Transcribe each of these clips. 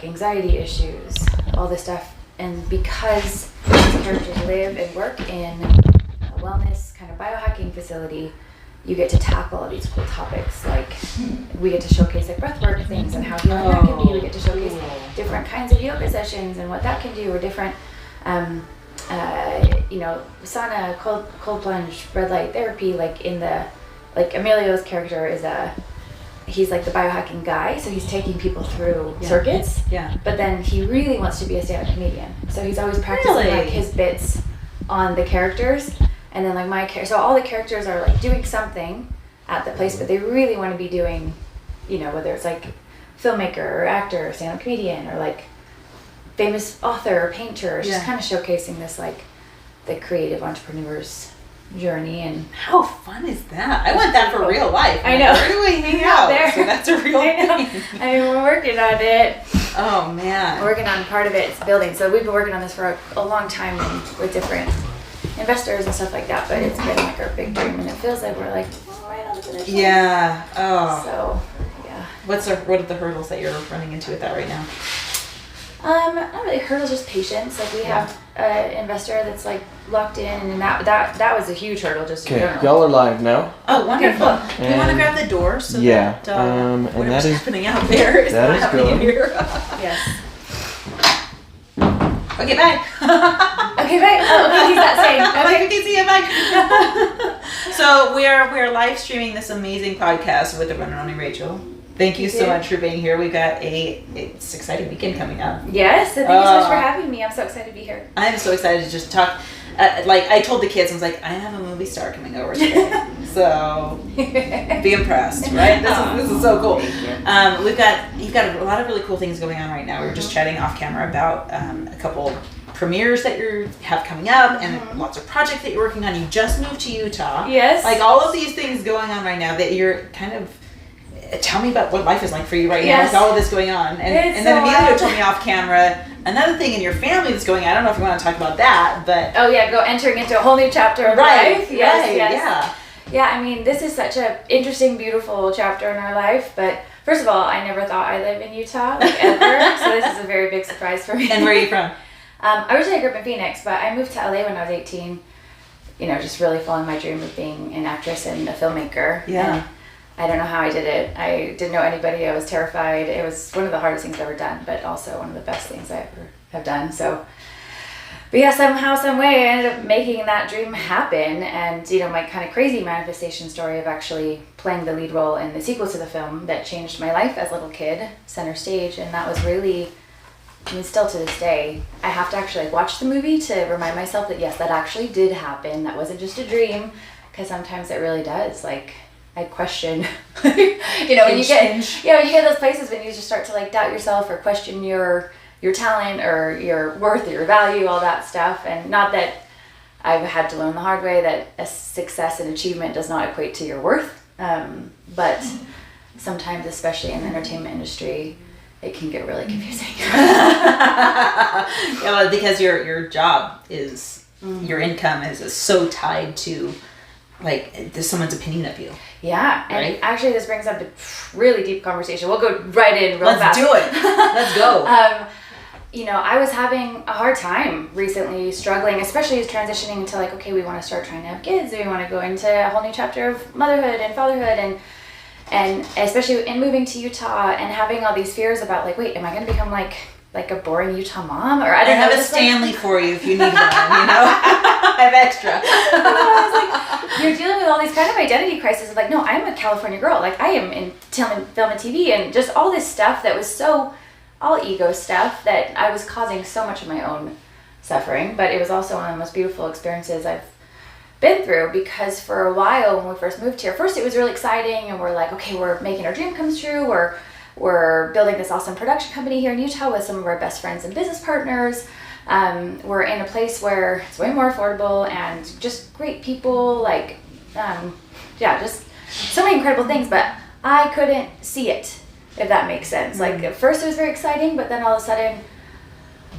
anxiety issues, all this stuff. And because these characters live and work in a wellness kind of biohacking facility, you get to tackle all these cool topics. Like we get to showcase like breathwork things and how healing that can be. We get to showcase different kinds of yoga sessions and what that can do, or different sauna, cold plunge, red light therapy. Like Emilio's character he's like the biohacking guy, so he's taking people through circuits. Yeah. But then he really wants to be a stand-up comedian, so he's always practicing like his bits on the characters. And then like so all the characters are like doing something at the place, but they really want to be doing, whether it's like filmmaker or actor or stand-up comedian or like famous author or painter, just kind of showcasing this like the creative entrepreneur's journey. And how fun is that? I want that for real life. I know. Where do we hang out? There. So that's a real thing. I mean, we're working on it. Oh man. We're working on part of it. It's building. So we've been working on this for a long time with different investors and stuff like that, but it's been like our big dream, and it feels like we're like right on the finish line. Yeah. Oh. So, yeah. What are the hurdles that you're running into with that right now? Not really hurdles, just patience. Like we have an investor that's like locked in, and that was a huge hurdle just in general. Y'all are live now. Oh, wonderful. Do you want to grab the door so that and whatever's that is happening out there is not happening in here? Yes. Okay, bye. Okay, bye. Oh, okay, he's not saying. Okay, see you, bye. So we're live streaming this amazing podcast with the one and only Rachel. Thank you so much for being here. We've got it's exciting weekend coming up. Yes, thank you so much for having me. I'm so excited to be here. I'm so excited to just talk. I told the kids, I was like, I have a movie star coming over today. So be impressed, right? This is so cool. You've got a lot of really cool things going on right now. We were just chatting off camera about a couple premieres that you have coming up, and lots of projects that you're working on. You just moved to Utah. Yes. Like all of these things going on right now that you're kind of. Tell me about what life is like for you right now with all of this going on. And then Emilio told me off camera another thing in your family that's going on. I don't know if you want to talk about that, but... Oh yeah, entering into a whole new chapter of life. Yes. Yeah, I mean, this is such an interesting, beautiful chapter in our life, but first of all, I never thought I'd live in Utah, like ever, so this is a very big surprise for me. And where are you from? Originally I grew up in Phoenix, but I moved to LA when I was 18, just really following my dream of being an actress and a filmmaker. Yeah. And I don't know how I did it. I didn't know anybody. I was terrified. It was one of the hardest things I've ever done, but also one of the best things I ever have done. So, but yeah, somehow, some way, I ended up making that dream happen. And, my kind of crazy manifestation story of actually playing the lead role in the sequel to the film that changed my life as a little kid, center stage. And that was really, still to this day, I have to actually watch the movie to remind myself that, yes, that actually did happen. That wasn't just a dream, because sometimes it really does. Like, I question, when you get those places when you just start to like doubt yourself or question your talent or your worth or your value, all that stuff. And not that I've had to learn the hard way that a success and achievement does not equate to your worth. But sometimes, especially in the entertainment industry, it can get really confusing. Because your job is, your income is so tied to there's someone's opinion of you. Yeah, and actually this brings up a really deep conversation. We'll go right in real fast. Let's do it. Let's go. I was having a hard time recently, struggling, especially as transitioning into okay, we want to start trying to have kids, and we want to go into a whole new chapter of motherhood and fatherhood, and especially in moving to Utah and having all these fears about wait, am I going to become like a boring Utah mom? Or I don't know. I have a Stanley for you if you need one, I have extra. I was you're dealing with all these kind of identity crises of no, I'm a California girl. I am in film and TV and just all this stuff that was so, all ego stuff that I was causing so much of my own suffering. But it was also one of the most beautiful experiences I've been through, because for a while when we first moved here, first it was really exciting and we're okay, we're making our dream come true. We're building this awesome production company here in Utah with some of our best friends and business partners. We're in a place where it's way more affordable and just great people, just so many incredible things, but I couldn't see it, if that makes sense. At first it was very exciting, but then all of a sudden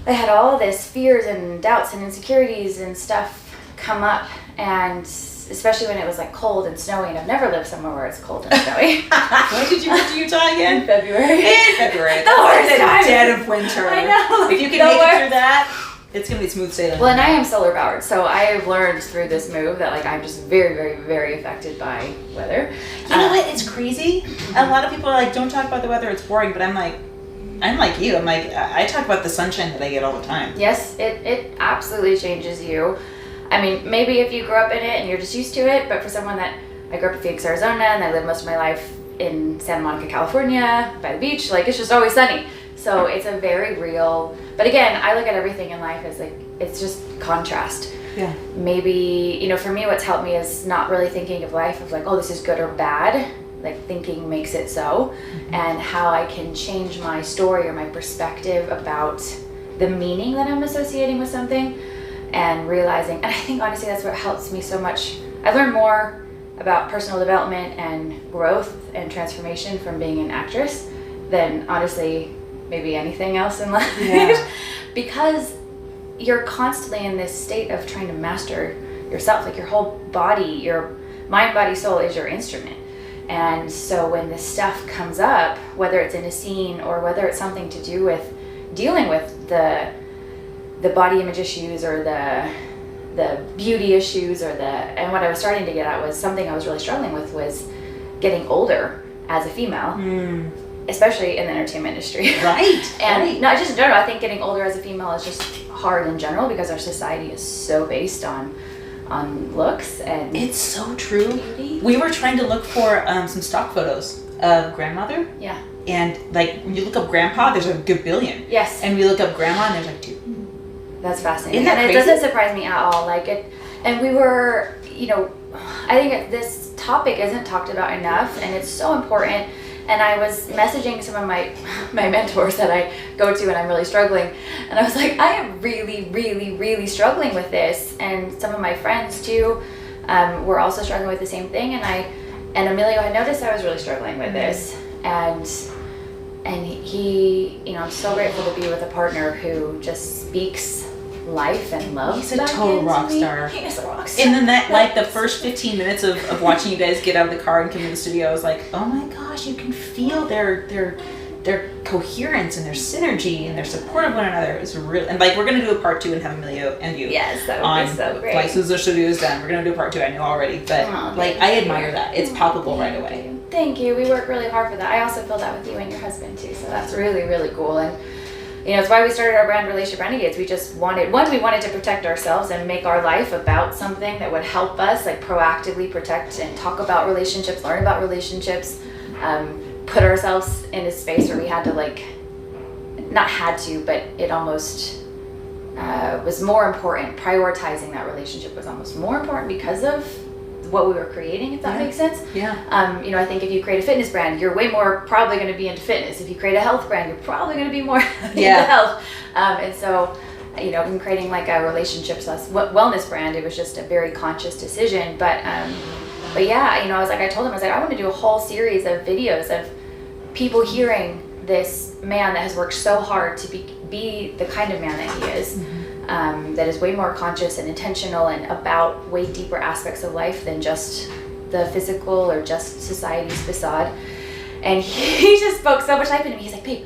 I had all this fears and doubts and insecurities and stuff come up, and especially when it was like cold and snowy, and I've never lived somewhere where it's cold and snowy. When did you move to Utah again? In February. In February. The worst time. Dead of winter. I know. If you can make it through that, it's going to be smooth sailing. Well, and I am solar powered, so I have learned through this move that like I'm just very, very, very affected by weather. You know what? It's crazy. A lot of people are like, don't talk about the weather, it's boring. But I'm like you. I'm like, I talk about the sunshine that I get all the time. Yes, it absolutely changes you. I mean, maybe if you grew up in it and you're just used to it, but for someone that, I grew up in Phoenix, Arizona, and I lived most of my life in Santa Monica, California, by the beach, like it's just always sunny. So it's a very real, but again, I look at everything in life as like, it's just contrast. Yeah. Maybe, you know, for me, what's helped me is not really thinking of life of like, oh, this is good or bad. Like thinking makes it so, and how I can change my story or my perspective about the meaning that I'm associating with something, and realizing, and I think honestly that's what helps me so much. I learned more about personal development and growth and transformation from being an actress than honestly maybe anything else in life. Yeah. Because you're constantly in this state of trying to master yourself. Like your whole body, your mind, body, soul is your instrument. And so when this stuff comes up, whether it's in a scene or whether it's something to do with dealing with the body image issues or the beauty issues or and what I was starting to get at was something I was really struggling with was getting older as a female. Especially in the entertainment industry. Right. And right. not just in general, I think getting older as a female is just hard in general because our society is so based on looks and it's so true. beauty. We were trying to look for some stock photos of grandmother. Yeah. And like when you look up grandpa, there's a good billion. Yes. And we look up grandma and there's like 2. That's fascinating. Isn't that and crazy? It doesn't surprise me at all. Like it, and we were, you know, I think this topic isn't talked about enough, and it's so important. And I was messaging some of my mentors that I go to when I'm really struggling. And I was like, I am really, really, really struggling with this. And some of my friends too were also struggling with the same thing. And Emilio had noticed I was really struggling with this. And he, you know, I'm so grateful to be with a partner who just speaks life and love. He's a total rock star. He is a rock star. And then that, like the first 15 minutes of watching you guys get out of the car and come in the studio, I was like, oh my gosh, you can feel their coherence and their synergy and their support of one another. It was real. And like, we're going to do a part 2 and have Emilio and you. Yes, that would be so great. Like, as soon as the studio is done, we're going to do a part 2. I know already. But like, I admire that. It's palpable right away. Thank you. We work really hard for that. I also feel that with you and your husband too. So that's really, really cool. And you know, it's why we started our brand Relationship Renegades. We just wanted to protect ourselves and make our life about something that would help us like proactively protect and talk about relationships, learn about relationships, put ourselves in a space where we had to like, not had to, but it almost was more important. Prioritizing that relationship was almost more important because of what we were creating, if that makes sense. Yeah. You know, I think if you create a fitness brand, you're way more probably going to be into fitness. If you create a health brand, you're probably going to be more into health. And so, you know, in creating like a relationships wellness brand, it was just a very conscious decision. But yeah, you know, I told him, I want to do a whole series of videos of people hearing this man that has worked so hard to be the kind of man that he is. That is way more conscious and intentional and about way deeper aspects of life than just the physical or just society's facade. And he just spoke so much life into me. He's like, babe,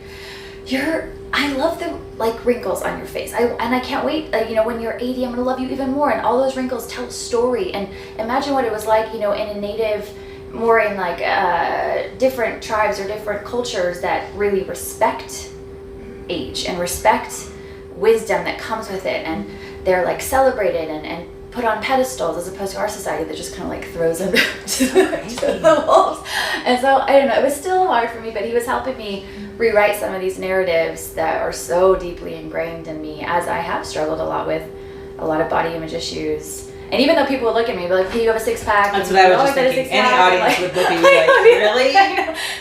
I love the like wrinkles on your face. I can't wait, you know, when you're 80, I'm gonna love you even more. And all those wrinkles tell a story. And imagine what it was like, you know, in a native, more in like different tribes or different cultures that really respect age and respect wisdom that comes with it, and they're like celebrated and put on pedestals, as opposed to our society that just kind of like throws them to the wolves. And so I don't know, it was still hard for me, but he was helping me rewrite some of these narratives that are so deeply ingrained in me, as I have struggled a lot with a lot of body image issues. And even though people would look at me and be like, hey, you have a six-pack. That's what I was just thinking. Any audience would look at you like, really?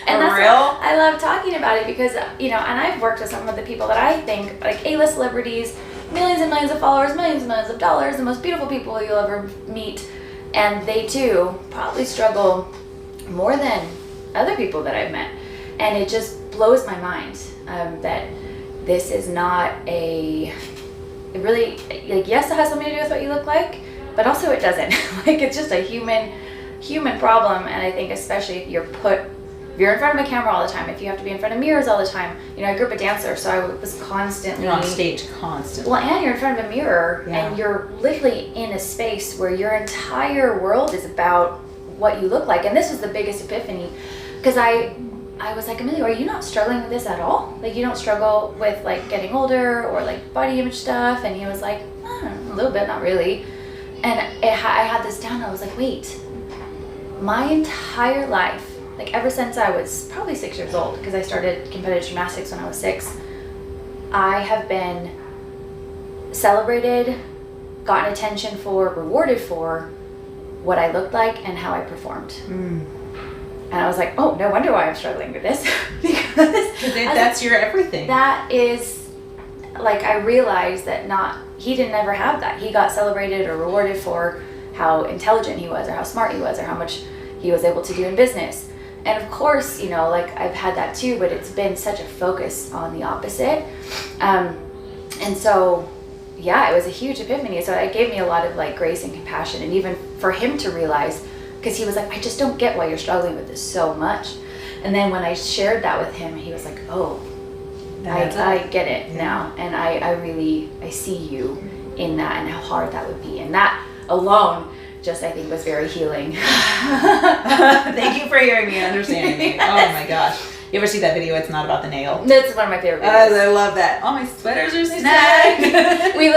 And For real? I love talking about it because, you know, and I've worked with some of the people that I think, like A-list celebrities, millions and millions of followers, millions and millions of dollars, the most beautiful people you'll ever meet. And they too probably struggle more than other people that I've met. And it just blows my mind that this is not it really, like, yes, it has something to do with what you look like, but also it doesn't. Like, it's just a human problem. And I think especially if you're in front of a camera all the time, if you have to be in front of mirrors all the time. You know, I grew up a dancer, so I was constantly... You're on stage constantly. Well, and you're in front of a mirror, Yeah. and you're literally in a space where your entire world is about what you look like. And this was the biggest epiphany, because I was like, Emilio, are you not struggling with this at all? Like, you don't struggle with, like, getting older or, like, body image stuff? And he was like, a little bit, not really. And I had this down, and I was like, wait, my entire life, like ever since I was probably 6 years old, because I started competitive gymnastics when I was 6, I have been celebrated, gotten attention for, rewarded for what I looked like and how I performed. And I was like, oh, no wonder why I'm struggling with this. Because that's your everything. That is, like, I realized that he didn't ever have that. He got celebrated or rewarded for how intelligent he was, or how smart he was, or how much he was able to do in business. And of course, you know, like, I've had that too, but it's been such a focus on the opposite. And so, yeah, it was a huge epiphany. So it gave me a lot of, like, grace and compassion. And even for him to realize, because he was like, I just don't get why you're struggling with this so much. And then when I shared that with him, he was like, oh, I get it now. And I see you in that, and how hard that would be. And that alone just, I think, was very healing. Thank you for hearing me and understanding me. Yes. Oh my gosh. You ever see that video, It's Not About the Nail? That's one of my favorite videos. I love that. All my sweaters are snagged. we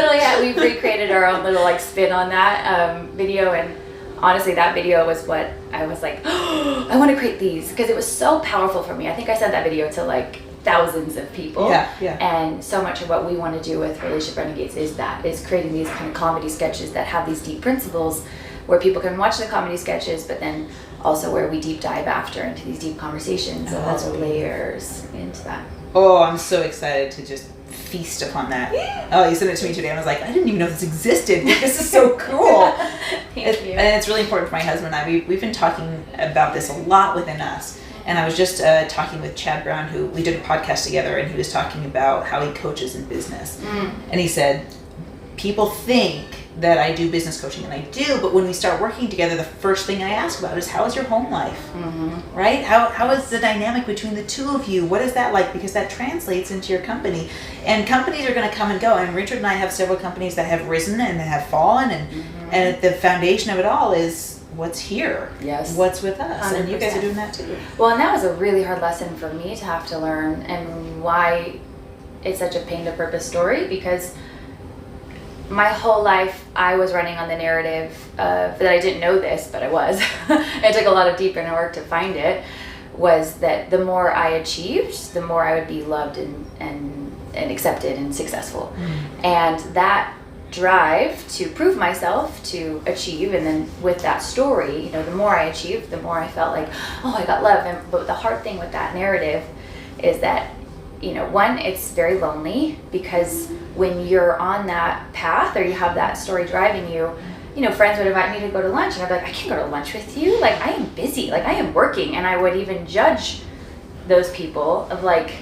recreated our own little, like, spin on that video, and honestly, that video was what I was like, oh, I want to create these, because it was so powerful for me. I think I sent that video to, like, thousands of people. Yeah. And so much of what we want to do with Relationship Renegades is creating these kind of comedy sketches that have these deep principles, where people can watch the comedy sketches, but then also where we deep dive after into these deep conversations and lots of layers into that. Oh, I'm so excited to just feast upon that. Oh, you sent it to me today, and I was like, I didn't even know this existed. This is so cool. Thank you. And it's really important for my husband and I. We've been talking about this a lot within us. And I was just talking with Chad Brown, who we did a podcast together, and he was talking about how he coaches in business. And he said, people think that I do business coaching, and I do, but when we start working together, the first thing I ask about is, how is your home life? Right? How is the dynamic between the two of you? What is that like? Because that translates into your company. And companies are going to come and go. And Richard and I have several companies that have risen and that have fallen. And the foundation of it all is what's here. Yes. What's with us. 100%. And you guys are doing that too. Well, and that was a really hard lesson for me to have to learn, and why it's such a pain to purpose story, because my whole life I was running on the narrative that I didn't know this, but I was. It took a lot of deep inner work to find it, was that the more I achieved, the more I would be loved and accepted and successful. And that drive to prove myself, to achieve, and then with that story, you know, the more I achieved, the more I felt like, oh, I got love. But the hard thing with that narrative is that, you know, one, it's very lonely, because when you're on that path, or you have that story driving you, you know, friends would invite me to go to lunch, and I'd be like, I can't go to lunch with you. Like, I am busy. Like, I am working. And I would even judge those people of like,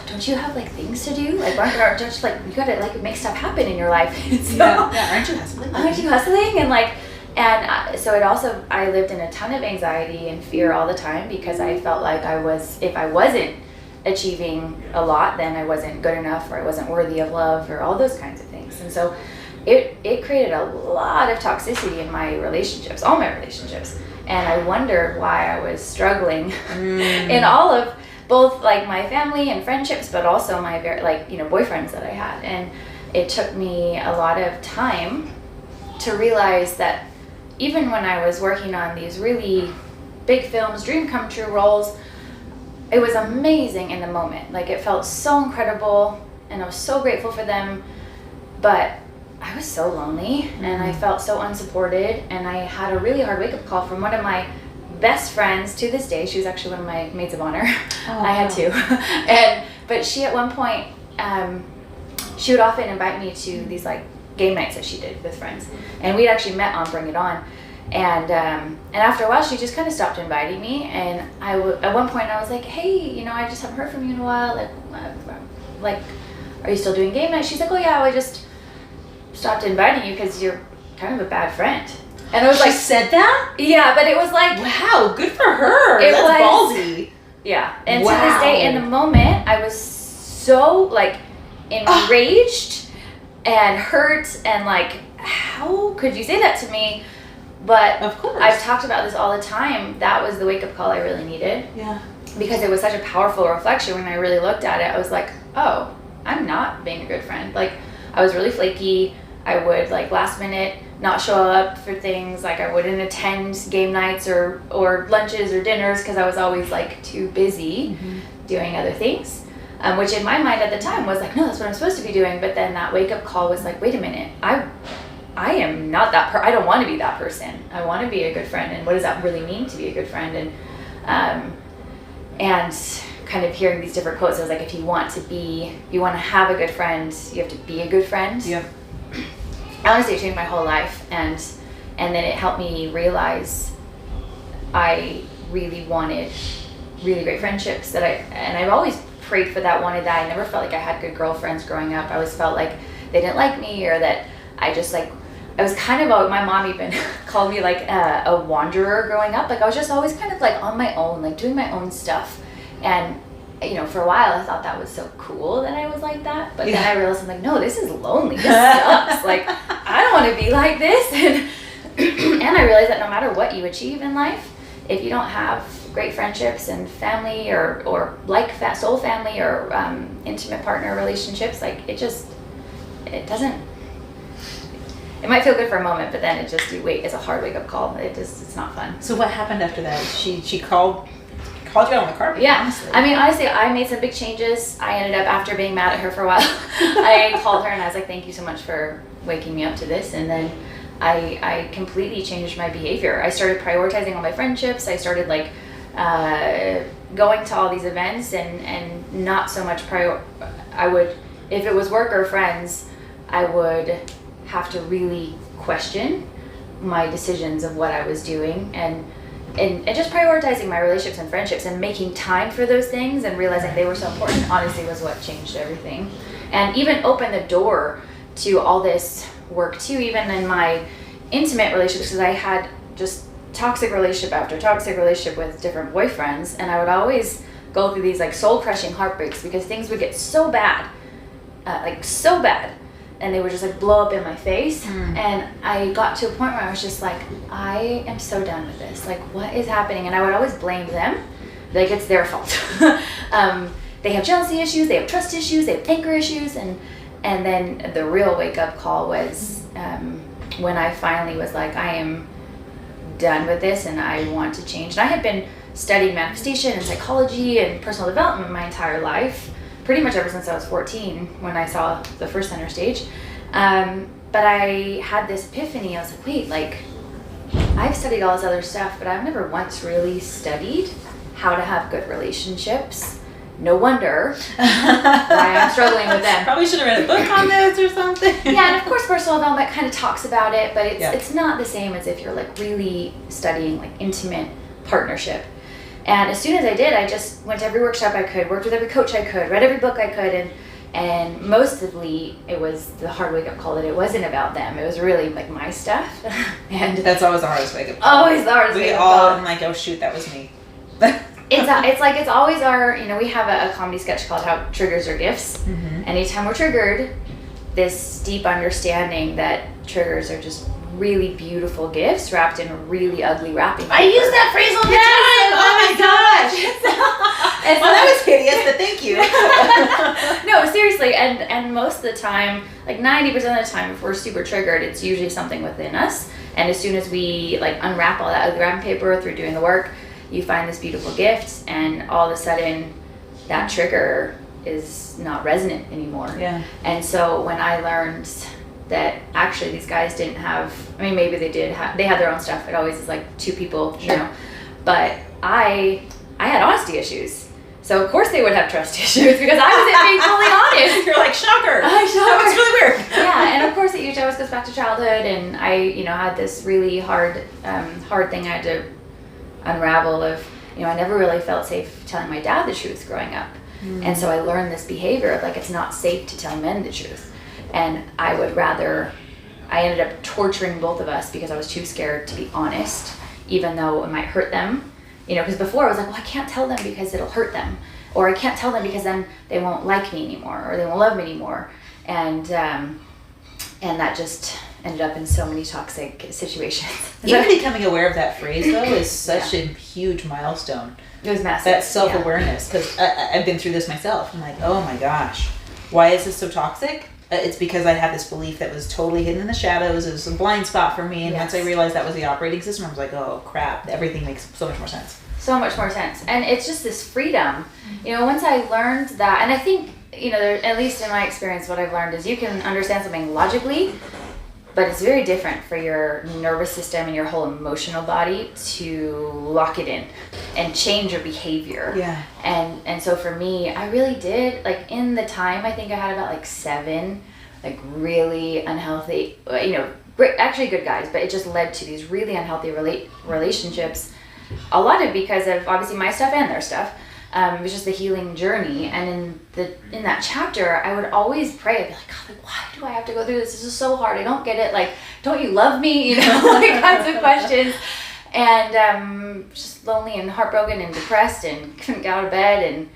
don't you have, like, things to do? Like, aren't just, like, you gotta, like, make stuff happen in your life. So, aren't you hustling? Aren't you hustling? And like, so it also, I lived in a ton of anxiety and fear all the time, because I felt like if I wasn't achieving a lot, then I wasn't good enough, or I wasn't worthy of love, or all those kinds of things. And so it created a lot of toxicity in my relationships, all my relationships. And I wondered why I was struggling in all of both, like, my family and friendships, but also my boyfriends that I had. And it took me a lot of time to realize that even when I was working on these really big films, dream come true roles, it was amazing in the moment. Like, it felt so incredible, and I was so grateful for them, but I was so lonely, and I felt so unsupported, and I had a really hard wake-up call from one of my best friends to this day. She was actually one of my maids of honor. I had two. But she, at one point, she would often invite me to these, like, game nights that she did with friends, and we'd actually met on Bring It On. And after a while, she just kind of stopped inviting me. And at one point, I was like, hey, you know, I just haven't heard from you in a while. Like, are you still doing game night? She's like, oh yeah, I just stopped inviting you because you're kind of a bad friend. And I was She like, said that? yeah, but it was like, Wow, good for her. It That's was- ballsy. yeah. And to Wow. this day, in the moment, I was so like enraged and hurt and like, how could you say that to me? But Of course. I've talked about this all the time. That was the wake-up call I really needed, Yeah. because it was such a powerful reflection. When I really looked at it, I was like, oh, I'm not being a good friend. Like, I was really flaky. I would like last minute not show up for things. Like, I wouldn't attend game nights or lunches or dinners because I was always like too busy doing other things. Which in my mind at the time was like, no, that's what I'm supposed to be doing. But then that wake-up call was like, wait a minute, I am not that I don't want to be that person. I want to be a good friend. And what does that really mean to be a good friend? And kind of hearing these different quotes, I was like, if you want to have a good friend, you have to be a good friend. Yeah. Honestly, it changed my whole life. And then it helped me realize I really wanted really great friendships and I've always prayed for that, wanted that. I never felt like I had good girlfriends growing up. I always felt like they didn't like me, or that I just like, I was kind of my mom even called me like a wanderer growing up. Like, I was just always kind of like on my own, like doing my own stuff. And, you know, for a while I thought that was so cool that I was like that. But then I realized, I'm like, no, this is lonely. This sucks. Like, I don't want to be like this. And I realized that no matter what you achieve in life, if you don't have great friendships and family or like soul family or intimate partner relationships, like it doesn't. It might feel good for a moment, but then it's a hard wake up call. It's not fun. So what happened after that? She called you out on the carpet. Yeah, honestly. I mean, honestly, I made some big changes. I ended up, after being mad at her for a while, I called her and I was like, thank you so much for waking me up to this. And then I completely changed my behavior. I started prioritizing all my friendships. I started like going to all these events and not so much I would, if it was work or friends, I would have to really question my decisions of what I was doing and just prioritizing my relationships and friendships and making time for those things and realizing they were so important, honestly, was what changed everything. And even opened the door to all this work too, even in my intimate relationships, because I had just toxic relationship after toxic relationship with different boyfriends, and I would always go through these like soul-crushing heartbreaks because things would get so bad, and they would just like blow up in my face. And I got to a point where I was just like, I am so done with this. Like, what is happening? And I would always blame them, like it's their fault. They have jealousy issues, they have trust issues, they have anger issues, and then the real wake-up call was when I finally was like, I am done with this and I want to change. And I had been studying manifestation and psychology and personal development my entire life, pretty much ever since I was 14 when I saw the first center stage. But I had this epiphany. I was like, wait, like I've studied all this other stuff, but I've never once really studied how to have good relationships. No wonder why I'm struggling with them. Probably should have read a book on this or something. Yeah, and of course personal development kind of talks about it, but it's Yeah. it's not the same as if you're like really studying like intimate partnership. And as soon as I did, I just went to every workshop I could, worked with every coach I could, read every book I could, and mostly it was the hard wake-up call that it wasn't about them. It was really like my stuff. And That's always the hardest wake-up call. always the hardest We wake-up all, call. I'm like, oh shoot, that was me. It's always our, we have a comedy sketch called How Triggers Are Gifts. Anytime we're triggered, this deep understanding that triggers are just really beautiful gifts wrapped in really ugly wrapping paper. I use that phrase all the time. Oh my gosh. Well, that was hideous, but thank you. No, seriously, and most of the time, like 90% of the time, if we're super triggered, it's usually something within us. And as soon as we like unwrap all that ugly wrapping paper through doing the work, you find this beautiful gift, and all of a sudden, that trigger is not resonant anymore. Yeah. And so when I learned that actually these guys didn't have, I mean, maybe they did have, they had their own stuff. It always is like two people, Sure. But I had honesty issues. So of course they would have trust issues because I wasn't being fully honest. You're like, shocker. Shocker. That was really weird. Yeah, and of course it usually always goes back to childhood, and I, had this really hard thing I had to unravel of, I never really felt safe telling my dad the truth growing up. And so I learned this behavior of like, it's not safe to tell men the truth. And I would rather I ended up torturing both of us because I was too scared to be honest, even though it might hurt them. Because before I was like, well, I can't tell them because it'll hurt them, or I can't tell them because then they won't like me anymore, or they won't love me anymore, and that just ended up in so many toxic situations. Even becoming aware of that phrase though is such a huge milestone. It was massive. That self-awareness, because I've been through this myself. I'm like, oh my gosh, why is this so toxic? It's because I had this belief that was totally hidden in the shadows. It was a blind spot for me, and once I realized that was the operating system, I was like, oh crap, everything makes so much more sense. So much more sense. And it's just this freedom. Once I learned that, and I think, at least in my experience, what I've learned is you can understand something logically, but it's very different for your nervous system and your whole emotional body to lock it in and change your behavior. Yeah. And so for me, I really did, like in the time, I think I had about like 7, like really unhealthy, great, actually good guys, but it just led to these really unhealthy relationships. A lot of because of obviously my stuff and their stuff. It was just the healing journey, and in that chapter, I would always pray. I'd be like, God, why do I have to go through this? This is so hard. I don't get it. Like, don't you love me? Like kinds of questions, and just lonely and heartbroken and depressed and couldn't get out of bed,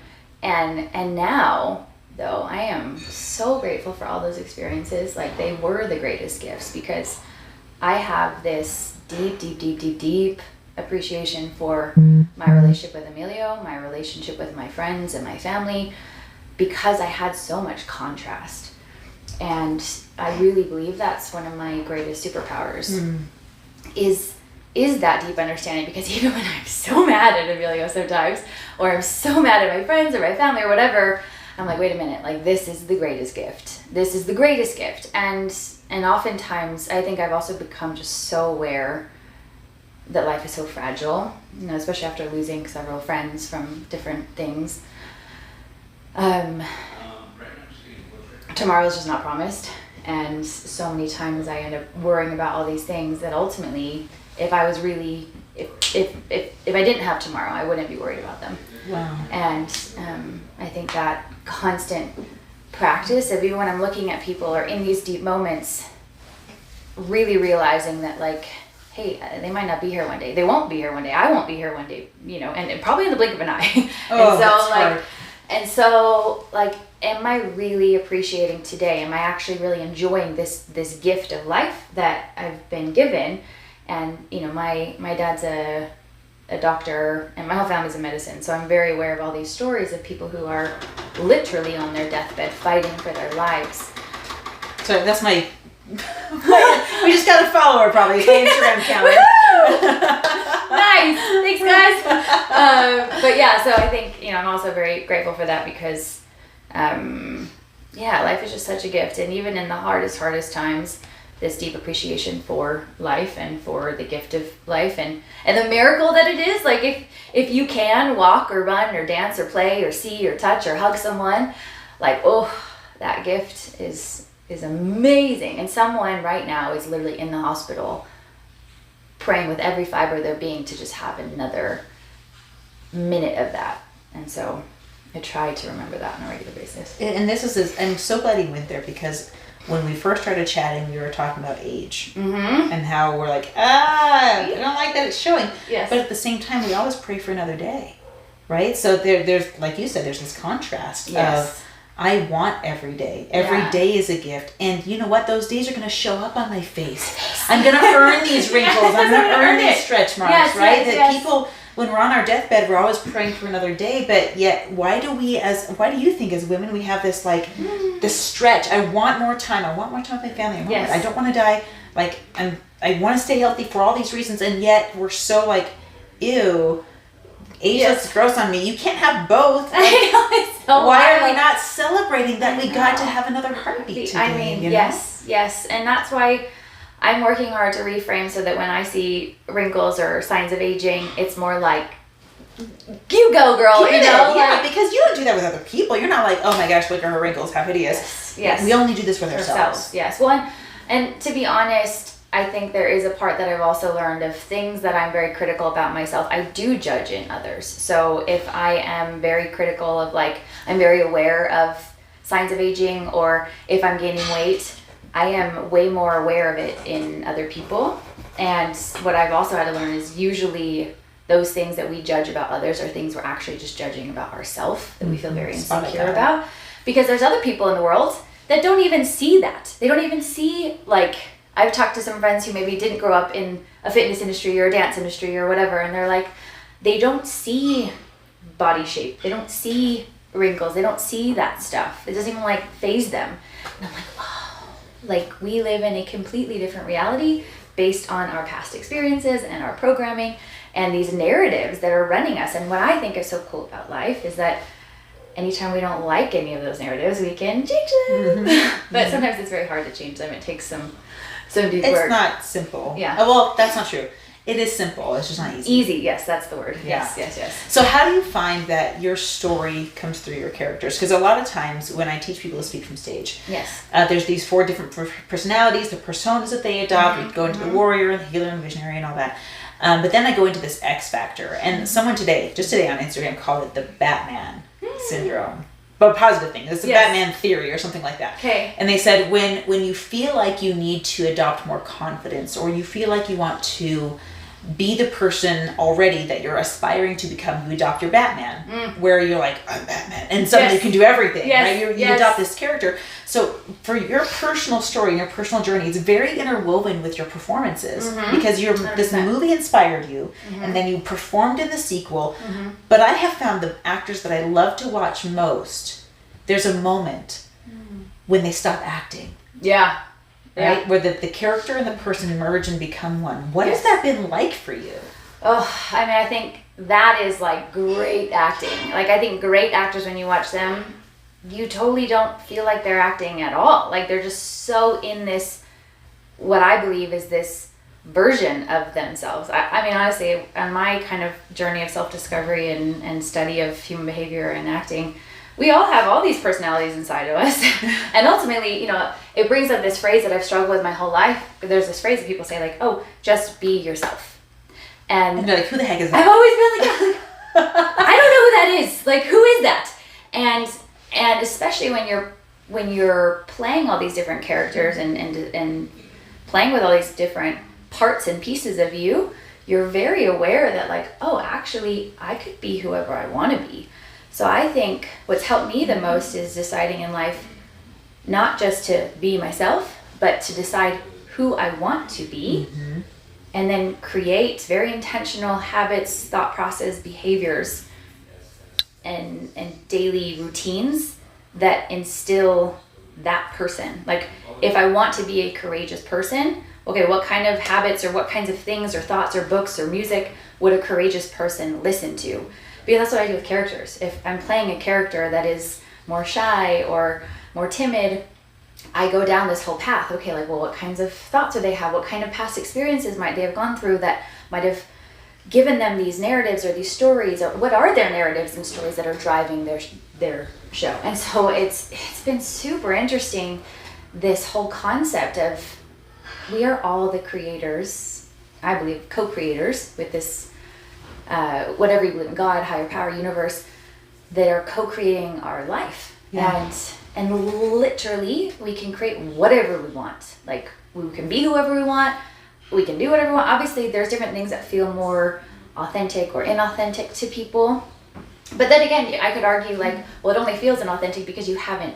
and now though I am so grateful for all those experiences. Like they were the greatest gifts because I have this deep appreciation for my relationship with Emilio, my relationship with my friends and my family, because I had so much contrast. And I really believe that's one of my greatest superpowers is that deep understanding, because even when I'm so mad at Emilio sometimes, or I'm so mad at my friends or my family or whatever, I'm like, wait a minute, like this is the greatest gift. This is the greatest gift. And oftentimes I think I've also become just so aware that life is so fragile, especially after losing several friends from different things. Tomorrow's just not promised, and so many times I end up worrying about all these things that ultimately, if I didn't have tomorrow, I wouldn't be worried about them. Wow. And I think that constant practice of even when I'm looking at people or in these deep moments, really realizing that like, hey, they might not be here one day. They won't be here one day. I won't be here one day, and probably in the blink of an eye. And so am I really appreciating today? Am I actually really enjoying this gift of life that I've been given? And, my dad's a doctor and my whole family's in medicine. So I'm very aware of all these stories of people who are literally on their deathbed fighting for their lives. So that's my... we just got to follow her probably. My Instagram account. Nice. Thanks, guys. But yeah, so I think, I'm also very grateful for that because, life is just such a gift. And even in the hardest times, this deep appreciation for life and for the gift of life and the miracle that it is. Like if you can walk or run or dance or play or see or touch or hug someone, like, that gift is amazing. And someone right now is literally in the hospital praying with every fiber of their being to just have another minute of that. And so I try to remember that on a regular basis. And I'm so glad you went there, because when we first started chatting, we were talking about age and how we're like, I don't like that it's showing. Yes. But at the same time, we always pray for another day, right? So there's, like you said, there's this contrast of, I want every day. Every day is a gift. And you know what? Those days are going to show up on my face. I'm going to earn these wrinkles. I'm going to earn these stretch marks, right? People, when we're on our deathbed, we're always praying for another day. But yet, why do you think as women, we have this this stretch? I want more time. I want more time with my family. I don't want to die. I want to stay healthy for all these reasons. And yet, we're so ew. Age looks gross on me. You can't have both. I know, it's so why are we not celebrating that we got to have another heartbeat today? Yes. And that's why I'm working hard to reframe so that when I see wrinkles or signs of aging, it's more like, you go, girl. Because you don't do that with other people. You're not like, oh my gosh, look at her wrinkles. How hideous. Yes. We only do this with ourselves. Yes. Well, and to be honest, I think there is a part that I've also learned of things that I'm very critical about myself. I do judge in others. So if I am very critical of I'm very aware of signs of aging, or if I'm gaining weight, I am way more aware of it in other people. And what I've also had to learn is usually those things that we judge about others are things we're actually just judging about ourselves, that we feel very insecure about. Because there's other people in the world that don't even see that. They don't even see, like, I've talked to some friends who maybe didn't grow up in a fitness industry or a dance industry or whatever, and they're like, they don't see body shape. They don't see wrinkles. They don't see that stuff. It doesn't even like faze them. And I'm like, oh, like we live in a completely different reality based on our past experiences and our programming and these narratives that are running us. And what I think is so cool about life is that anytime we don't like any of those narratives, we can change them. But sometimes it's very hard to change them. It takes some deep work. It's not simple. Yeah. Oh, well, that's not true. It is simple. It's just not easy. Easy, yes, that's the word. Yeah. Yes. So how do you find that your story comes through your characters? Because a lot of times when I teach people to speak from stage, yes, there's these 4 different personalities, the personas that they adopt. We go into the warrior and the healer and the visionary and all that. But then I go into this X factor. And someone just today on Instagram called it the Batman syndrome. But a positive thing. It's the Batman theory or something like that. Okay. And they said when you feel like you need to adopt more confidence or you feel like you want to be the person already that you're aspiring to become, you adopt your Batman, where you're like, I'm Batman, and suddenly you can do everything, right? You adopt this character. So for your personal story and your personal journey, it's very interwoven with your performances because this movie inspired you, and then you performed in the sequel. But I have found the actors that I love to watch most, there's a moment when they stop acting. Yeah. Right? Where the character and the person merge and become one. What has that been like for you? Oh, I mean, I think that is like great acting. Like, I think great actors, when you watch them, you totally don't feel like they're acting at all. Like, they're just so in this, what I believe is this version of themselves. I mean, honestly, on my kind of journey of self-discovery and study of human behavior and acting, we all have all these personalities inside of us. And ultimately, it brings up this phrase that I've struggled with my whole life. There's this phrase that people say, like, oh, just be yourself. And you're like, who the heck is that? I've always been like, I don't know who that is. Like, who is that? And especially when you're playing all these different characters and playing with all these different parts and pieces of you, you're very aware that, like, oh, actually, I could be whoever I want to be. So I think what's helped me the most is deciding in life not just to be myself, but to decide who I want to be, and then create very intentional habits, thought process, behaviors, and daily routines that instill that person. Like, if I want to be a courageous person, okay, what kind of habits or what kinds of things or thoughts or books or music would a courageous person listen to? Because that's what I do with characters. If I'm playing a character that is more shy or more timid, I go down this whole path. Okay, like, well, what kinds of thoughts do they have? What kind of past experiences might they have gone through that might have given them these narratives or these stories? Or what are their narratives and stories that are driving their show? And so it's been super interesting, this whole concept of we are all the creators, I believe, co-creators with this whatever you believe in, God, higher power, universe, that are co-creating our life. And literally we can create whatever we want. Like, we can be whoever we want, we can do whatever we want. Obviously there's different things that feel more authentic or inauthentic to people, but then again, I could argue, like, well, it only feels inauthentic because you haven't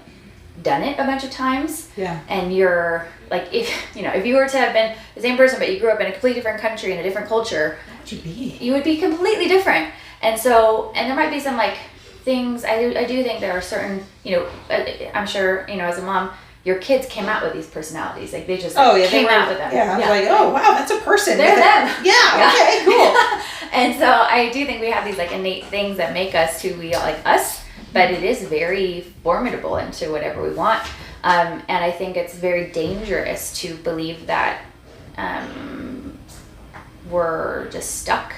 done it a bunch of times. And you're like, if you were to have been the same person but you grew up in a completely different country in a different culture, you would be completely different. And so, and there might be some like things, I do think there are certain, I'm sure, as a mom, your kids came out with these personalities. Like, they just came out with them. I was like, oh wow, that's a person. They're them. Okay, cool. And so I do think we have these like innate things that make us who we are, like us, but it is very formidable into whatever we want. And I think it's very dangerous to believe that we're just stuck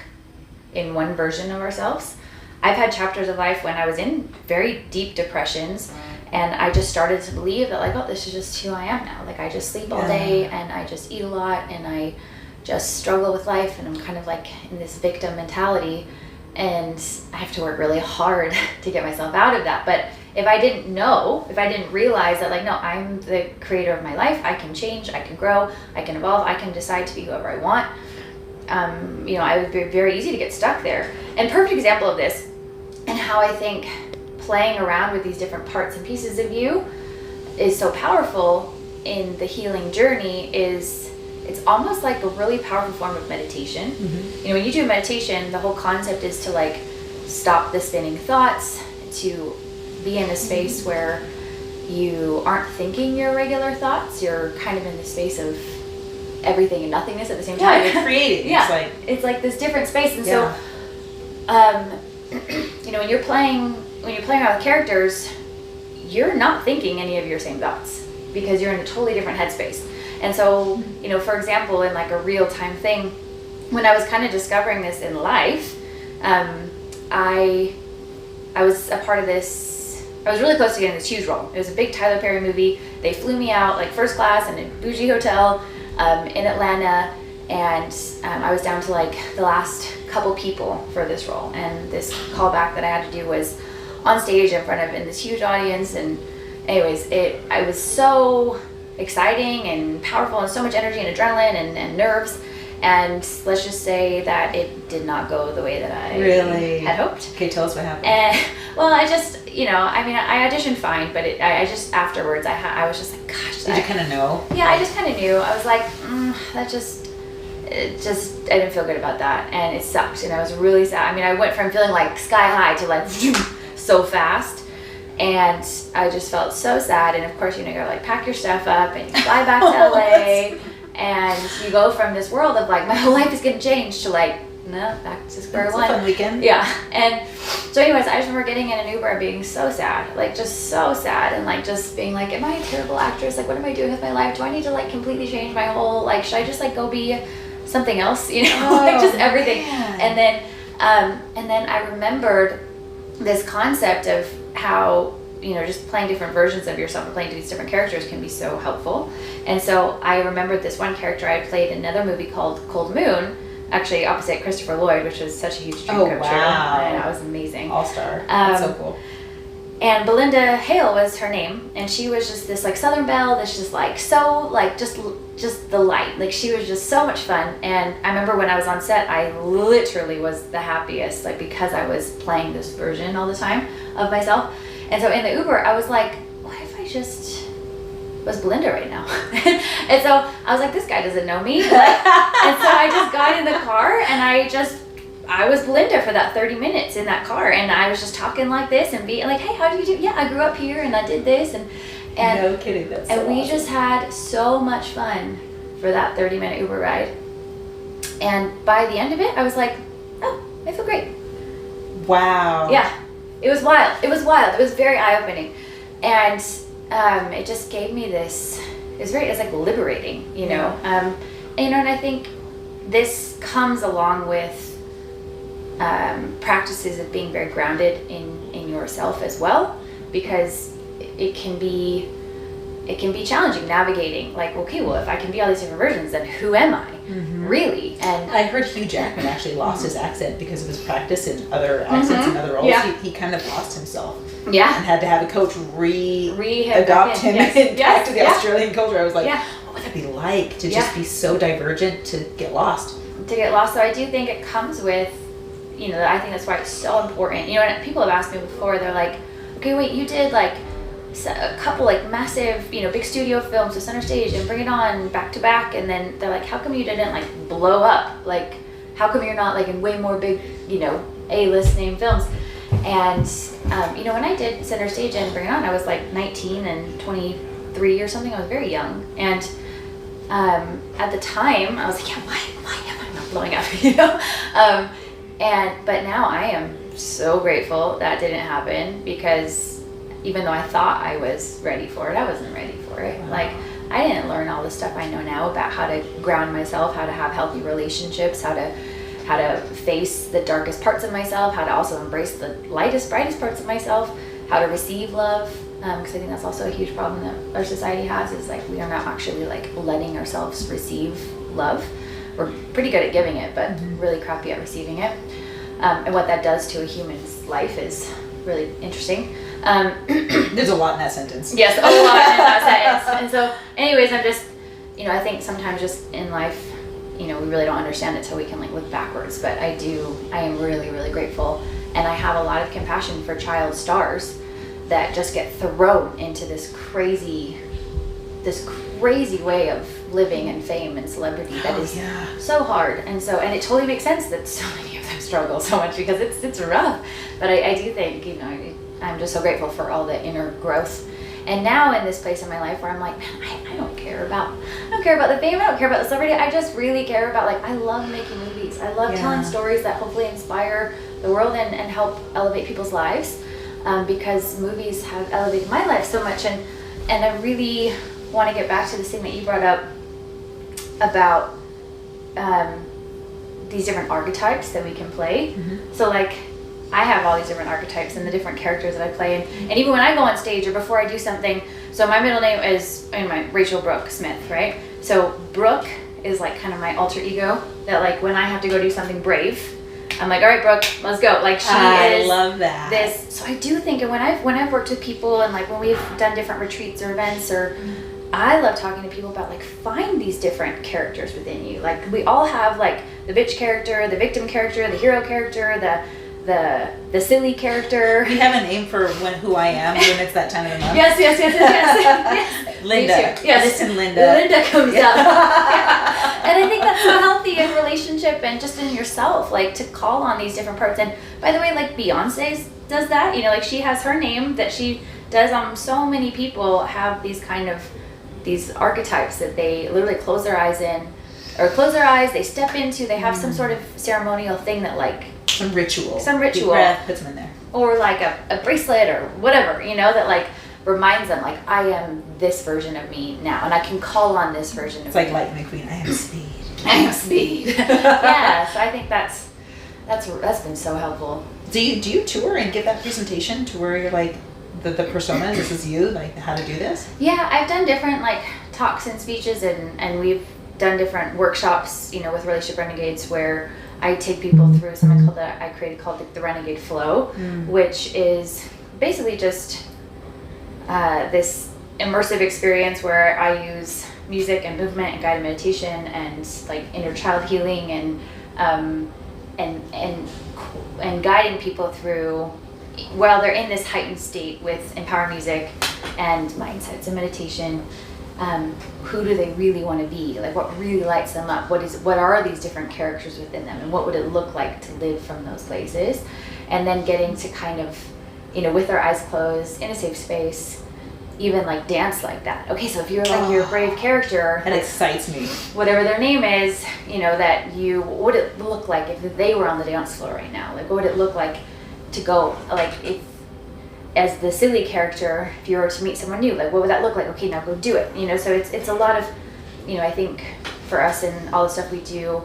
in one version of ourselves. I've had chapters of life when I was in very deep depressions, and I just started to believe that, like, oh, this is just who I am now. Like, I just sleep all day, and I just eat a lot, and I just struggle with life, and I'm kind of like in this victim mentality, and I have to work really hard to get myself out of that. But if I didn't know, if I didn't realize that, like, no, I'm the creator of my life, I can change, I can grow, I can evolve, I can decide to be whoever I want, I would be very easy to get stuck there. And perfect example of this, and how I think playing around with these different parts and pieces of you is so powerful in the healing journey is it's almost like a really powerful form of meditation. When you do meditation, the whole concept is to like stop the spinning thoughts, to be in a space where you aren't thinking your regular thoughts, you're kind of in the space of everything and nothingness at the same time. You're creating. Yeah, it's like this different space. And so when you're playing around with characters, you're not thinking any of your same thoughts because you're in a totally different headspace. And so, for example, in like a real-time thing, when I was kind of discovering this in life, I was a part of this. I was really close to getting this huge role. It was a big Tyler Perry movie. They flew me out like first class in a bougie hotel in Atlanta, and I was down to like the last couple people for this role. And this callback that I had to do was on stage in front of this huge audience. And anyways, it was so exciting and powerful and so much energy and adrenaline and nerves. And let's just say that it did not go the way that I really had hoped. Okay, tell us what happened. And, well, I just, I auditioned fine, but I just afterwards, I was just like, gosh. Did you kind of know? Yeah, I just kind of knew. I was like, I didn't feel good about that. And it sucked. And I was really sad. I mean, I went from feeling like sky high to like so fast. And I just felt so sad. And of course, you gotta like pack your stuff up and you fly back to LA. And you go from this world of like, my whole life is gonna change to like, no, back to square one. It's a fun weekend. Yeah. And so anyways, I just remember getting in an Uber and being so sad, like just so sad. And like just being like, am I a terrible actress? Like, what am I doing with my life? Do I need to like completely change my whole, like, should I just like go be something else? Like just everything. Man. And then I remembered this concept of how, just playing different versions of yourself and playing these different characters can be so helpful. And so I remembered this one character I played in another movie called Cold Moon, actually opposite Christopher Lloyd, which was such a huge dream come true. Wow. And that was amazing. All-star. That's so cool. And Belinda Hale was her name, and she was just this like Southern belle that's just like so like just the light. Like she was just so much fun. And I remember when I was on set, I literally was the happiest, like because I was playing this version all the time of myself. And so in the Uber, I was like, what if I just was Belinda right now? And so I was like, this guy doesn't know me. And so I just got in the car and I was Belinda for that 30 minutes in that car. And I was just talking like this and being like, hey, how do you do? Yeah, I grew up here and I did this. And no kidding, that's so and we awesome. just had so much fun for that 30-minute Uber ride. And by the end of it, I was like, oh, I feel great. Wow. Yeah. It was wild. It was very eye-opening. And it just gave me this, it's like liberating, Yeah. And I think this comes along with practices of being very grounded in yourself as well, because it can be challenging navigating, like, okay, well, if I can be all these different versions, then who am I? Really? And I heard Hugh Jackman actually lost his accent because of his practice in other accents and other roles. Yeah. He kind of lost himself. Yeah. And had to have a coach Rehab adopt him yes. back to the Yeah. Australian culture. I was like, Yeah. what would that be like to just be so divergent to get lost? So I do think it comes with, I think that's why it's so important. And people have asked me before, they're like, okay, wait, you did like a couple like massive, big studio films to center stage and Bring It On back to back, and then they're like, how come you didn't like blow up? Like, how come you're not like in way more big, A-list name films? And when I did center stage and Bring It On, I was like 19 and 23 or something. I was very young, and at the time I was like, yeah, why am I not blowing up? But now I am so grateful that didn't happen, because even though I thought I was ready for it, I wasn't ready for it. Wow. Like, I didn't learn all the stuff I know now about how to ground myself, how to have healthy relationships, how to face the darkest parts of myself, how to also embrace the lightest, brightest parts of myself, how to receive love. Because I think that's also a huge problem that our society has, is like we are not actually like letting ourselves receive love. We're pretty good at giving it, but really crappy at receiving it. And what that does to a human's life is really interesting. There's a lot in that sentence. Yes, a lot in that sentence. And so, anyways, I'm just, I think sometimes just in life, we really don't understand it till we can like look backwards. But I am really, really grateful. And I have a lot of compassion for child stars that just get thrown into this crazy way of living and fame and celebrity that is so hard. And it totally makes sense that so many of them struggle so much because it's rough. But I do think, I'm just so grateful for all the inner growth. And now in this place in my life where I'm like, man, I don't care about the fame. I don't care about the celebrity. I just really care about, like, I love making movies. I love telling stories that hopefully inspire the world and help elevate people's lives, because movies have elevated my life so much. And I really want to get back to this thing that you brought up about these different archetypes that we can play. Mm-hmm. So like, I have all these different archetypes and the different characters that I play. And even when I go on stage or before I do something, so my middle name is Rachele Brook Smith, right? So Brooke is like kind of my alter ego that like when I have to go do something brave, I'm like, all right, Brooke, let's go. Like I love that. So I do think, and when I've worked with people and like when we've done different retreats or events, or I love talking to people about like find these different characters within you. Like we all have like the bitch character, the victim character, the hero character, the silly character. We have a name for who I am when it's that time of the month. Yes. Linda. Yes. Listen, Linda. Linda comes up. And I think that's so healthy in relationship and just in yourself, like to call on these different parts. And by the way, like Beyonce does that. Like she has her name that she does. So many people have these archetypes that they literally close their eyes, they step into, they have some sort of ceremonial thing that like, Some ritual. Deep breath puts them in there. Or like a bracelet or whatever, that like reminds them like, I am this version of me now and I can call on this version of me. It's like Lightning McQueen, I am speed. I am speed. Yeah, so I think that's been so helpful. Do you tour and give that presentation to where you're like, the persona, this is you, like how to do this? Yeah, I've done different like talks and speeches and we've done different workshops, with Relationship Renegades where I take people through something I created called the Renegade Flow, which is basically just this immersive experience where I use music and movement and guided meditation and like inner child healing and guiding people through while they're in this heightened state with empower music and mindsets and meditation. Who do they really want to be? Like what really lights them up? What are these different characters within them? And what would it look like to live from those places? And then getting to kind of, with their eyes closed in a safe space, even like dance like that. Okay, so if you're like your brave character. That excites me. Whatever their name is, what would it look like if they were on the dance floor right now? Like what would it look like to go, like if, as the silly character, if you were to meet someone new, like what would that look like? Okay, now go do it. So it's a lot of, I think for us and all the stuff we do,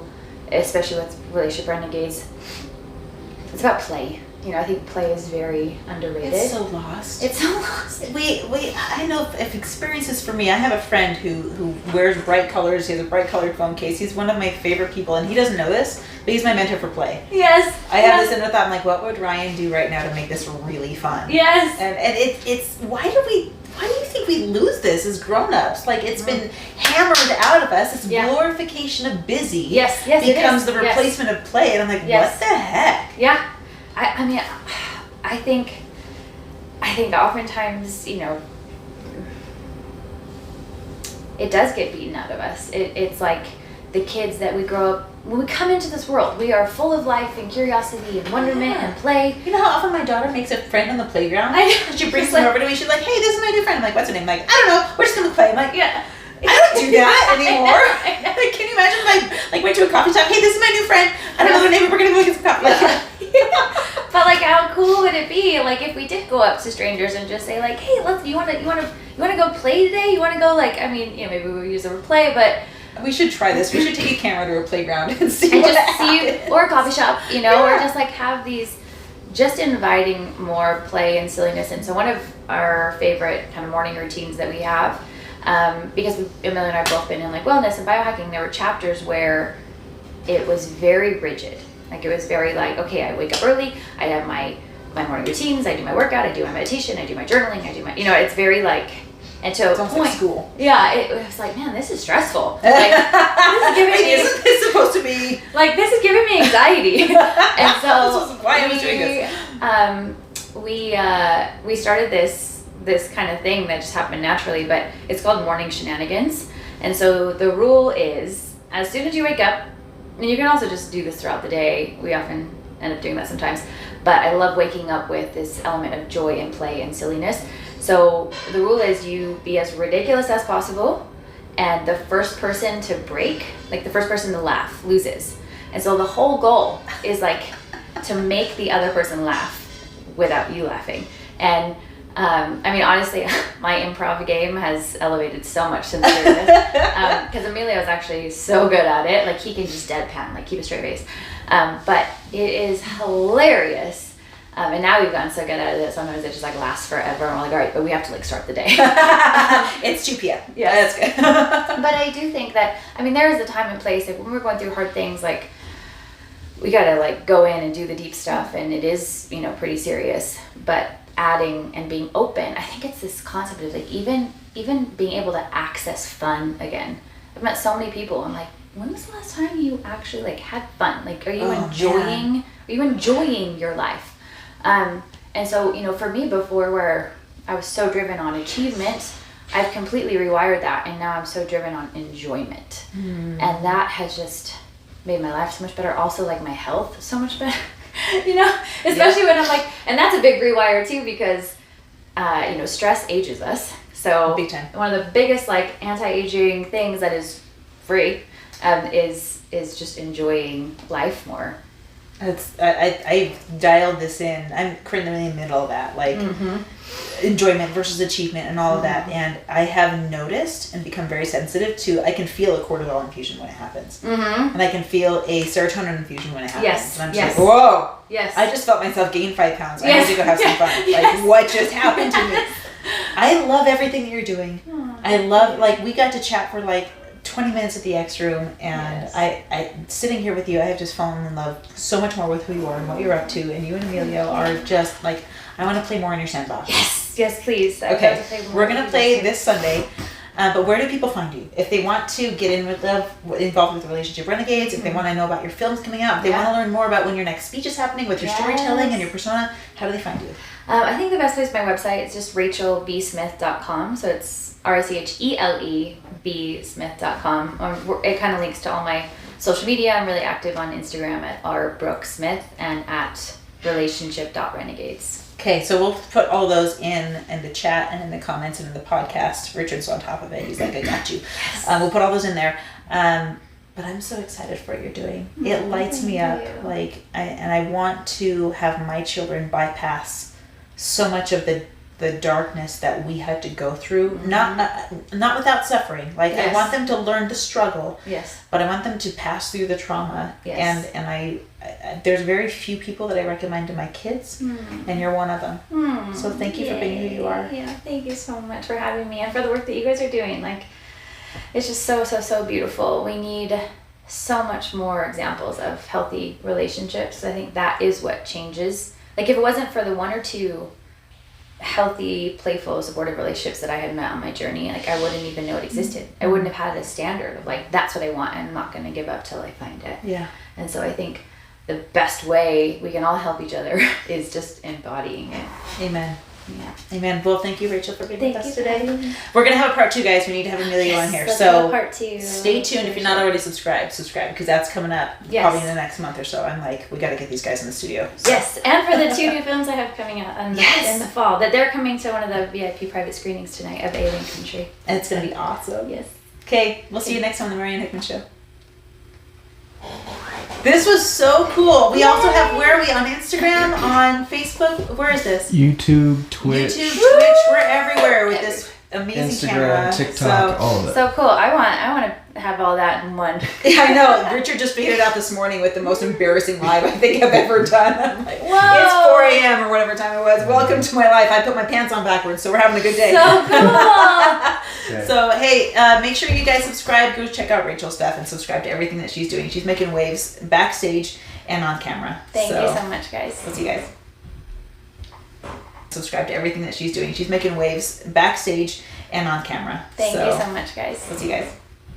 especially with Relationship Renegades, it's about play. I think play is very underrated. It's so lost. I know if experiences for me, I have a friend who wears bright colors. He has a bright colored phone case. He's one of my favorite people and he doesn't know this, but he's my mentor for play. Yes. I have this inner thought. I'm like, what would Ryan do right now to make this really fun? Yes. And it's why do you think we lose this as grown-ups? Like it's been hammered out of us. This glorification of busy yes, becomes the replacement of play. And I'm like, what the heck? Yeah. I mean, I think oftentimes, it does get beaten out of us. It's like the kids that we grow up, when we come into this world, we are full of life and curiosity and wonderment and play. You know how often my daughter makes a friend on the playground? She brings them over to me. She's like, hey, this is my new friend. I'm like, what's her name? I'm like, I don't know. We're just going to play. I'm like, yeah. I don't do that anymore. Like, can you imagine if I went to a coffee shop? Hey, this is my new friend. I don't know their name, but we're going to go get some coffee. But like, how cool would it be, like, if we did go up to strangers and just say, like, hey, you want to go play today? You want to go, like, maybe we'll use the word play, but we should try this. We should take a camera to a playground and see or a coffee shop, or just like have these, just inviting more play and silliness. And so one of our favorite kind of morning routines that we have, because Emilio and I have both been in like wellness and biohacking, there were chapters where it was very rigid. Like it was very like, okay, I wake up early, I have my my morning routines, I do my workout, I do my meditation, I do my journaling, I do my, it's very like, and to a point, like school. Yeah, it was like, man, this is stressful. Like, this is giving me, isn't this supposed to be? Like, this is giving me anxiety. And so why I was doing this. We started this kind of thing that just happened naturally, but it's called morning shenanigans. And so the rule is, as soon as you wake up, and you can also just do this throughout the day. We often end up doing that sometimes, but I love waking up with this element of joy and play and silliness. So the rule is you be as ridiculous as possible, and the first person to break, like the first person to laugh, loses. And so the whole goal is like to make the other person laugh without you laughing. And I mean, honestly, my improv game has elevated so much since doing this, because Emilio is actually so good at it. Like, he can just deadpan, like keep a straight face. But it is hilarious. And now we've gotten so good at it that sometimes it just like lasts forever. And we're like, all right, but we have to like start the day. It's 2 p.m. Yeah, that's good. But I do think that, I mean, there is a time and place. Like, when we're going through hard things, like, we gotta like go in and do the deep stuff, and it is, pretty serious. But adding and being open, I think it's this concept of like even being able to access fun again. I've met so many people. I'm like, when was the last time you actually like had fun? Like, are you enjoying your life? And so, for me before, where I was so driven on achievement, I've completely rewired that, and now I'm so driven on enjoyment. And that has just made my life so much better. Also, like, my health so much better, especially when I'm like, and that's a big rewire too, because, stress ages us. So big time. One of the biggest like anti-aging things that is free, is just enjoying life more. I dialed this in. I'm currently in the middle of that, like enjoyment versus achievement and all of that. And I have noticed and become very sensitive to, I can feel a cortisol infusion when it happens. And I can feel a serotonin infusion when it happens. Yes. And I'm just like, whoa. Yes. I just felt myself gain 5 pounds. I need to go have some fun. Like, what just happened to me? I love everything that you're doing. I love, like, we got to chat for like 20 minutes at the X room, and I sitting here with you, I have just fallen in love so much more with who you are and what you're up to, and you and Emilio are just like, I want to play more in your sandbox. Yes, please. Okay, we're gonna play this Sunday, but where do people find you if they want to get involved with Relationship Renegades? If they want to know about your films coming out, if they want to learn more about when your next speech is happening with your storytelling and your persona, how do they find you? I think the best place is my website. It's just rachelebsmith.com. So it's RACHELEBsmith.com. It kind of links to all my social media. I'm really active on Instagram at rbrookesmith and at relationship.renegades. Okay, so we'll put all those in the chat and in the comments and in the podcast. Richard's on top of it. He's like, I got you. We'll put all those in there. But I'm so excited for what you're doing. It lights me up. Like, I want to have my children bypass so much of the darkness that we had to go through, not without suffering. Like, I want them to learn to struggle, but I want them to pass through the trauma. And I there's very few people that I recommend to my kids, and you're one of them. So thank you for being who you are. Yeah, thank you so much for having me and for the work that you guys are doing. Like, it's just so beautiful. We need so much more examples of healthy relationships. I think that is what changes. Like, if it wasn't for the 1 or 2 healthy, playful, supportive relationships that I had met on my journey, like, I wouldn't even know it existed. I wouldn't have had a standard of like, that's what I want, and I'm not going to give up till I find it. Yeah. And so I think the best way we can all help each other is just embodying it. Amen. Yeah. Amen. Well, thank you, Rachel, for being with us today. Me. We're going to have a part 2, guys. We need to have Emilio on here. Let's so part 2. Stay tuned. If you're not already subscribed, because that's coming up probably in the next month or so. I'm like, we got to get these guys in the studio. So. Yes, and for the 2 new films I have coming out in the fall, that they're coming to one of the VIP private screenings tonight of Alien Country. And it's going to be awesome. Yes. Okay, we'll see you next time on the Marianne Hickman Show. This was so cool. We also have, where are we? On Instagram, on Facebook? Where is this? YouTube, Twitch. We're everywhere with this amazing camera. Instagram, TikTok, all of it. So cool. I want to have all that in one. Yeah, I know. Richard just figured it out this morning with the most embarrassing live I think I've ever done. I'm like, whoa. It's 4 a.m. or whatever time it was. Welcome to my life. I put my pants on backwards, so we're having a good day. So cool. So, hey, make sure you guys subscribe. Go check out Rachel's stuff and subscribe to everything that she's doing. She's making waves backstage and on camera. Thank you so much, guys. We'll see you guys. Subscribe to everything that she's doing. She's making waves backstage and on camera. Thank you so much, guys. We'll see you guys.